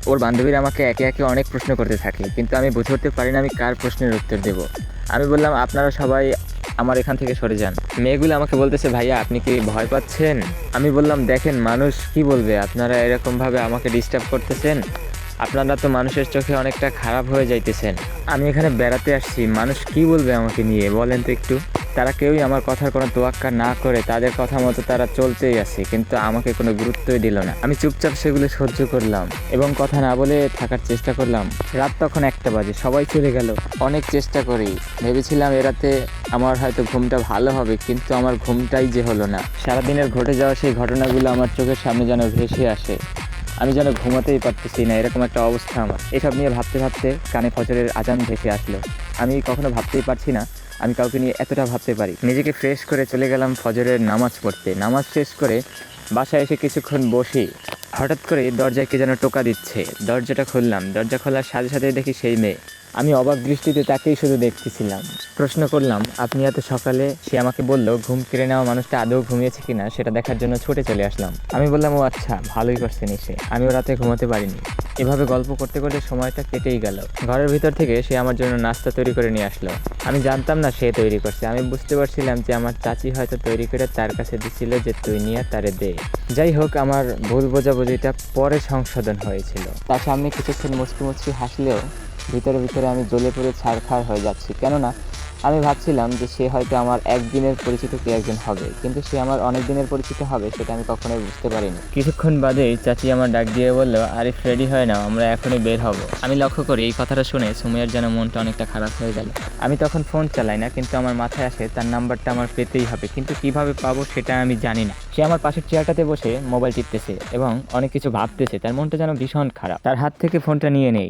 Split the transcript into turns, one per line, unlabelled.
ওর বান্ধবীরা আমাকে একে একে অনেক প্রশ্ন করতে থাকে, কিন্তু আমি বুঝে উঠতে পারি না আমি কার প্রশ্নের উত্তর দেব। আমি বললাম, আপনারা সবাই আমার এখান থেকে সরে যান। মেয়েগুলো আমাকে বলতেছে, ভাইয়া আপনি কি ভয় পাচ্ছেন? আমি বললাম, দেখেন মানুষ কি বলবে, আপনারা এরকমভাবে আমাকে ডিস্টার্ব করতেছেন, আপনারা তো মানুষের চোখে অনেকটা খারাপ হয়ে যাইতেছেন। আমি এখানে বেড়াতে আসছি, মানুষ কি বলবে আমাকে নিয়ে বলেন তো একটু। তারা কেউই আমার কথার কোনো তোয়াক্কা না করে তাদের কথা মতো তারা চলতেই আছে, কিন্তু আমাকে কোনো গুরুত্বই দিল না। আমি চুপচাপ সেগুলো সহ্য করলাম এবং কথা না বলে থাকার চেষ্টা করলাম। রাত তখন 1টা বাজে, সবাই চলে গেল। অনেক চেষ্টা করি, ভেবেছিলাম এ রাতে আমার হয়তো ঘুমটা ভালো হবে, কিন্তু আমার ঘুমটাই যে হলো না। সারাদিনের ঘটে যাওয়া সেই ঘটনাগুলো আমার চোখের সামনে যেন ভেসে আসে। আমি যেন ঘুমাতেই পারতেছি না, এরকম একটা অবস্থা আমার। এসব নিয়ে ভাবতে ভাবতে কানে ফজরের আজান ভেসে আসলো। আমি কখনো ভাবতেই পারছি না আমি কাউকে নিয়ে এতটা ভাবতে পারি। নিজেকে ফ্রেশ করে চলে গেলাম ফজরের নামাজ পড়তে। নামাজ শেষ করে বাসায় এসে কিছুক্ষণ বসি, হঠাৎ করে দরজায় কে যেন টোকা দিচ্ছে। দরজাটা খুললাম, দরজা খোলার সাথে সাথে দেখি সেই মেয়ে। আমি অবাক দৃষ্টিতে তাকেই শুধু দেখতেছিলাম। প্রশ্ন করলাম, আপনি এত সকালে? সে আমাকে বলল, ঘুম কেড়ে নেওয়া মানুষটা আদৌ ঘুমিয়েছে কিনা সেটা দেখার জন্য ছুটে চলে আসলাম। আমি বললাম, ও আচ্ছা, ভালোই করছেন এসে, আমিও রাতে ঘুমাতে পারিনি। এভাবে গল্প করতে করতে সময়টা কেটেই গেল। ঘরের ভিতর থেকে সে আমার জন্য নাস্তা তৈরি করে নিয়ে আসলো। আমি জানতাম না সে তৈরি করছে, আমি বুঝতে পারছিলাম যে আমার চাচি হয়তো তৈরি করে তার কাছে দিছিল যে তুই নিয়ে তারে দে। যাই হোক, আমার ভুল বোঝাবুঝিটা পরে সংশোধন হয়েছিল। তার সামনে কিছুক্ষণ মুচকি মুচকি হাসলেও ভিতরে ভিতরে আমি জ্বলে পড়ে ছারখার হয়ে যাচ্ছি। কেননা আমি ভাবছিলাম যে সে হয়তো আমার একদিনের পরিচিত কেউ একজন হবে, কিন্তু সে আমার অনেক দিনের পরিচিত হবে সেটা আমি কখনোই বুঝতে পারিনি। কিছুক্ষণ বাদেই চাচি আমার ডাক দিয়ে বলল, আরিফ রেডি হয় না, আমরা এখনই বের হব। আমি লক্ষ্য করি এই কথাটা শুনে সুমাইয়ার যেন মনটা অনেকটা খারাপ হয়ে গেল। আমি তখন ফোন চালাই না, কিন্তু আমার মাথায় আসে তার নাম্বারটা আমার পেতেই হবে, কিন্তু কিভাবে পাবো সেটা আমি জানি না। সে আমার পাশের চেয়ারটাতে বসে মোবাইল টিপতেছে এবং অনেক কিছু ভাবতেছে, তার মনটা যেন ভীষণ খারাপ। তার হাত থেকে ফোনটা নিয়ে নেই।